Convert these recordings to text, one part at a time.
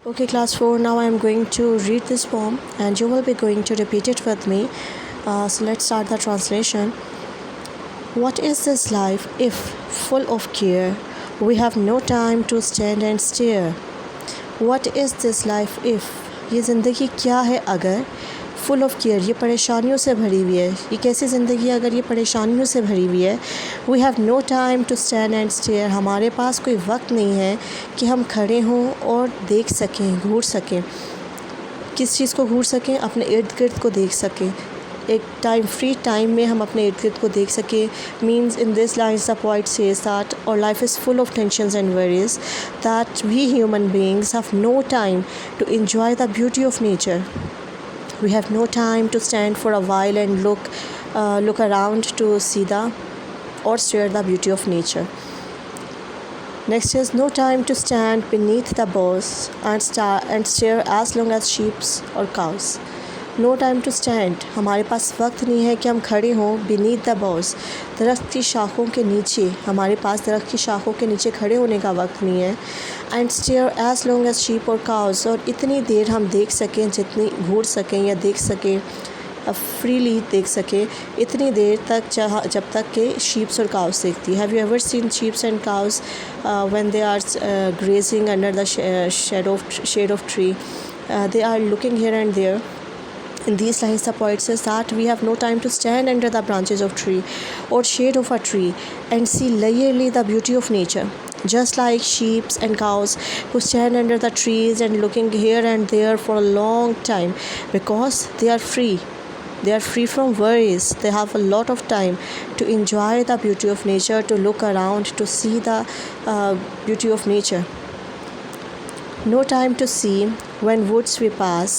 Okay, class 4, now I am going to read this poem and you will be going to repeat it with me. So let's start the translation. What is this life if, full of care, we have no time to stand and stare? What is this life if, ये ज़िंदगी क्या है अगर, full of care, ये परेशानियों से भरी हुई है, ये कैसी ज़िंदगी अगर ये परेशानियों से भरी हुई है. We have no time to stand and stare, हमारे पास कोई वक्त नहीं है कि हम खड़े हों और देख सकें, घूर सकें. किस चीज़ को घूर सकें? अपने इर्द गिर्द को देख सकें. एक टाइम, फ्री टाइम में हम अपने इर्द गिर्द को देख सकें. Means in this lines the poet says that और life is full of tensions and worries, that we human beings have no time to enjoy the beauty of nature. We have no time to stand for a while and look around to see or stare the beauty of nature. Next is no time to stand beneath the boughs and stare as long as sheep or cows. No time to stand, हमारे पास वक्त नहीं है कि हम खड़े हों beneath the boss, दरख्त की शाखों के नीचे, हमारे पास दरख्त की शाखों के नीचे खड़े होने का वक्त नहीं है. And stare as long as sheep और काउस, और इतनी देर हम देख सकें, जितनी घूर सकें या देख सकें, फ्रीली देख सकें, इतनी देर तक जब तक कि शीप्स और काउस देखती. Have you ever seen sheeps and cows when they are grazing under the shade of tree? They are looking here and there. In these lines, the poet says that we have no time to stand under the branches of tree or shade of a tree and see layerly the beauty of nature. Just like sheep and cows who stand under the trees and looking here and there for a long time because they are free. They are free from worries. They have a lot of time to enjoy the beauty of nature, to look around, to see the beauty of nature. No time to see when woods we pass,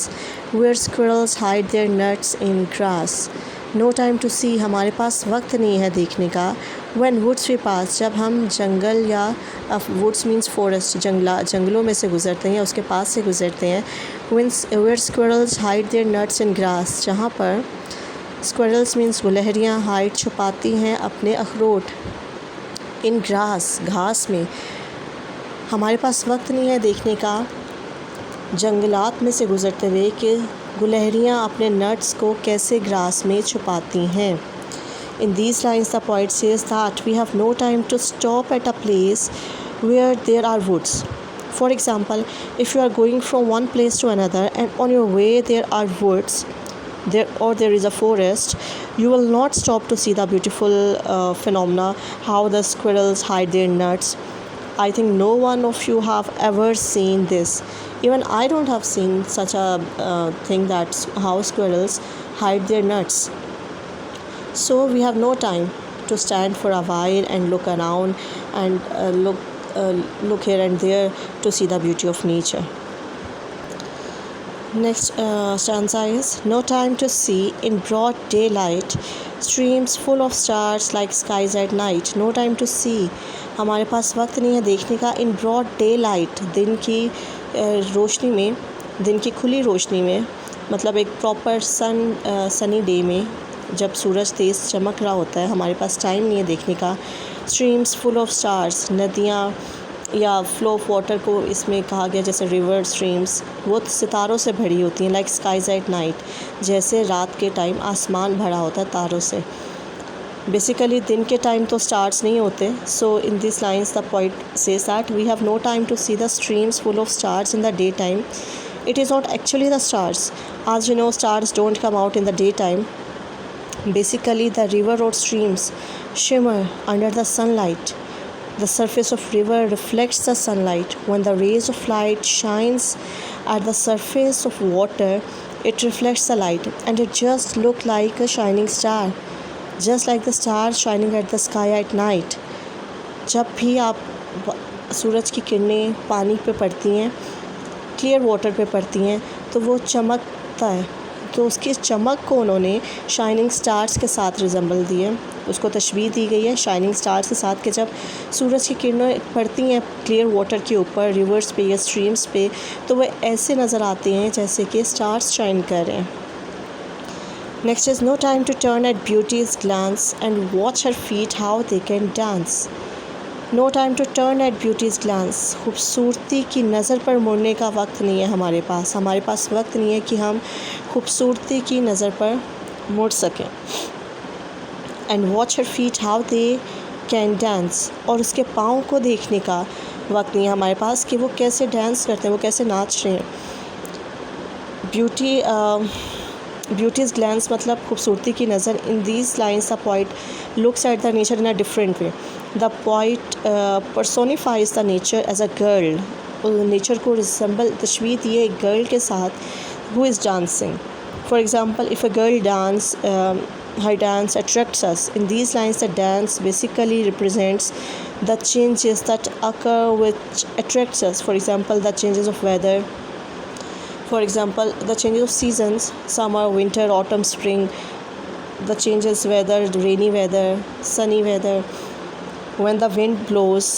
where squirrels hide their nuts in grass. No time to see, हमारे पास वक्त नहीं है देखने का. When woods we pass, जब हम जंगल या woods means forest, जंगलों में से गुज़रते हैं, उसके पास से गुज़रते हैं. Where squirrels hide their nuts in grass, जहाँ पर squirrels means गुलहरियाँ hide छुपाती हैं अपने अखरोट in grass, घास में. हमारे पास वक्त नहीं है देखने का जंगलात में से गुज़रते हुए कि गुलहरियाँ अपने नट्स को कैसे ग्रास में छुपाती हैं. In these lines, the poet says that we have no time to stop at a place where there are woods. For example, if you are going from one place to another and on your way there are woods, there is a forest, you will not stop to see the beautiful phenomena, how the squirrels hide their nuts. I think no one of you have ever seen this. Even I don't have seen such a thing, that how squirrels hide their nuts. So we have no time to stand for a while and look around and look here and there to see the beauty of nature. Next stanza is no time to see in broad daylight streams full of stars like skies at night. No time to see, हमारे पास वक्त नहीं है देखने का in broad daylight, दिन की रोशनी में, दिन की खुली रोशनी में, मतलब एक प्रॉपर सनी डे में जब सूरज तेज़ चमक रहा होता है, हमारे पास टाइम नहीं है देखने का. स्ट्रीम्स फुल ऑफ स्टार्स, नदियाँ या फ्लो ऑफ वाटर को इसमें कहा गया, जैसे रिवर स्ट्रीम्स, वो सितारों से भरी होती हैं. लाइक स्काइज एट नाइट, जैसे रात के टाइम आसमान भरा होता है तारों से. बेसिकली दिन के टाइम तो स्टार्स नहीं होते. So in this lines the poet says that we have no time to see the streams full of stars in the day time. It is not actually the stars. आज you know stars don't come out in the daytime. Basically the river or streams shimmer under the sunlight. The surface of river reflects the sunlight. When the rays of light shines at the surface of water, it reflects the light and it just look like a shining star, just like the stars shining at the sky at night. जब भी आप सूरज की किरणें पानी पे पड़ती हैं, clear water पे पड़ती हैं, तो वो चमकता है. तो उसकी चमक को उन्होंने शाइनिंग स्टार्स के साथ रिजेंबल दिए, उसको तशबीह दी गई है शाइनिंग स्टार्स के साथ कि जब सूरज की किरणें पड़ती हैं क्लियर वाटर के ऊपर, रिवर्स पे या स्ट्रीम्स पे, तो वह ऐसे नज़र आते हैं जैसे कि स्टार्स शाइन कर रहे हैं. Next is no time to turn at beauty's glance and watch her feet how they can dance. No time to turn at beauty's glance, खूबसूरती की नज़र पर मुड़ने का वक्त नहीं है हमारे पास वक्त नहीं है कि हम खूबसूरती की नज़र पर मुड़ सकें। And watch her feet how they can dance, और उसके पाँव को देखने का वक्त नहीं है हमारे पास कि वो कैसे डांस करते हैं, वो कैसे नाच रहे हैं। ब्यूटीज़ ग्लैंस मतलब खूबसूरती की नज़र। In these lines the poet looks at the nature in a different way. The poet personifies the nature as a girl, nature को रिजेंबल तशबीह दी है एक गर्ल के साथ who is dancing. For example, if a girl dance, her dance attracts us. In these lines, the dance basically represents the changes that occur which attracts us. For example, the changes of weather. For example, the changes of seasons: summer, winter, autumn, spring. The changes weather, rainy weather, sunny weather. When the wind blows,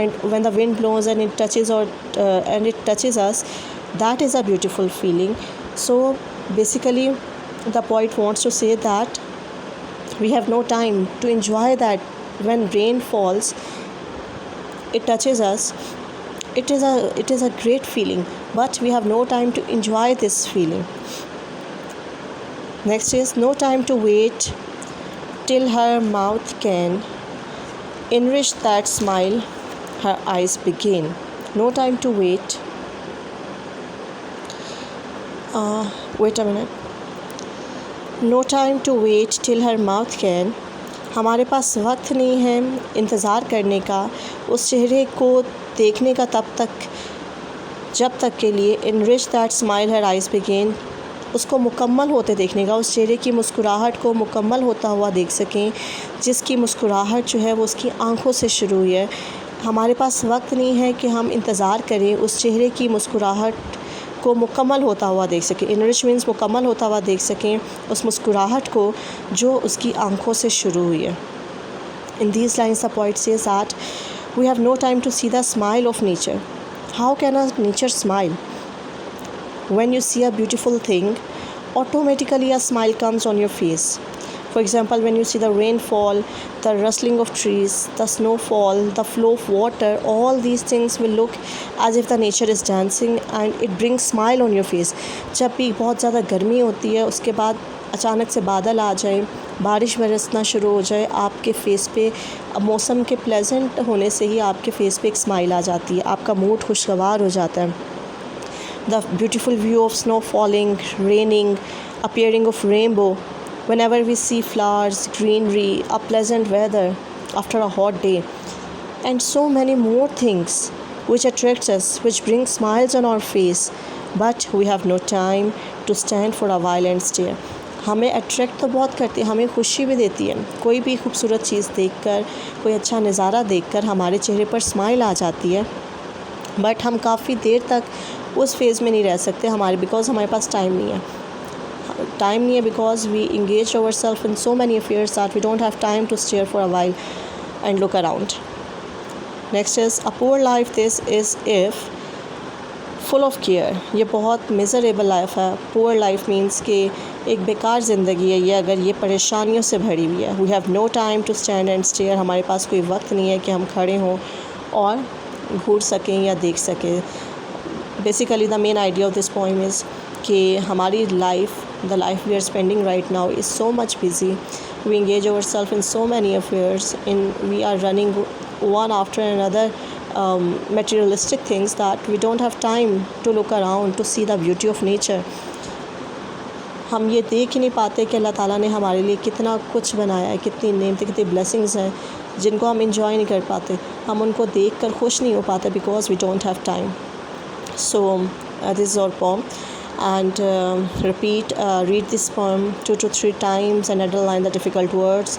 and it touches us, that is a beautiful feeling. So basically, the poet wants to say that we have no time to enjoy that. When rain falls, it touches us. It is a great feeling, but we have no time to enjoy this feeling. Next is no time to wait till her mouth can enrich that smile her eyes begin. No time to wait. Wait a minute. No time to wait till her mouth can, हमारे पास वक्त नहीं है इंतज़ार करने का, उस चेहरे को देखने का जब तक के लिए enrich that smile her eyes begin, उसको मुकम्मल होते देखने का, उस चेहरे की मुस्कुराहट को मुकम्मल होता हुआ देख सकें, जिसकी मुस्कुराहट जो है वो उसकी आँखों से शुरू हुई है। हमारे पास वक्त नहीं है कि हम इंतज़ार करें उस चेहरे की मुस्कुराहट को मुकम्मल होता हुआ देख सकें। इनरिच मीन्स मुकम्मल होता हुआ देख सकें उस मुस्कुराहट को जो उसकी आँखों से शुरू हुई है। In these lines the poet says that we have no time to see the smile of nature. How can a nature smile? When you see a beautiful thing, automatically a smile comes on your face. For example, when you see the rainfall, the rustling of trees, the snowfall, the flow of water, all these things will look as if the nature is dancing and it brings smile on your face. जब भी बहुत ज़्यादा गर्मी होती है, उसके बाद अचानक से बादल आ जाए, बारिश बरसना शुरू हो जाए, आपके फेस पे मौसम के प्लेजेंट होने से ही आपके फेस पे एक स्माइल आ जाती है, आपका मूड खुशगवार हो जाता है। The beautiful view of snow falling, raining, appearing of rainbow, whenever we see flowers, greenery, a pleasant weather after a hot day, and so many more things which attracts us, which bring smiles on our face, but we have no time to stand for a while and stare. हमें attract तो बहुत करती है, हमें खुशी भी देती है, कोई भी खूबसूरत चीज़ देखकर, कोई अच्छा नज़ारा देखकर हमारे चेहरे पर स्माइल आ जाती है, बट हम काफ़ी देर तक उस फेज़ में नहीं रह सकते बिकॉज़ हमारे पास टाइम नहीं है because we engaged ourselves in so many affairs that we don't have time to stare for a while and look around. Next is a poor life. This is if full of care. ये बहुत miserable life है. poor life means कि एक बेकार ज़िंदगी है ये अगर ये परेशानियों से भरी हुई है. We have no time to stand and stare. हमारे पास कोई वक्त नहीं है कि हम खड़े हों और घूर सकें या देख सकें. Basically the main idea of this poem is कि हमारी the life we are spending right now is so much busy. We engage ourselves in so many affairs, we are running one after another materialistic things that we don't have time to look around to see the beauty of nature. हम ये देख ही नहीं पाते कि अल्लाह ताला ने हमारे लिए कितना कुछ बनाया है, कितनी नेमतें, कितनी ब्लेसिंग्स हैं जिनको हम इंजॉय नहीं कर पाते, हम उनको देख कर खुश नहीं हो पाते because we don't have time. So this is our poem, and read this poem 2 to 3 times and underline the difficult words,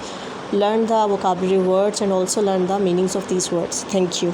learn the vocabulary words and also learn the meanings of these words. Thank you.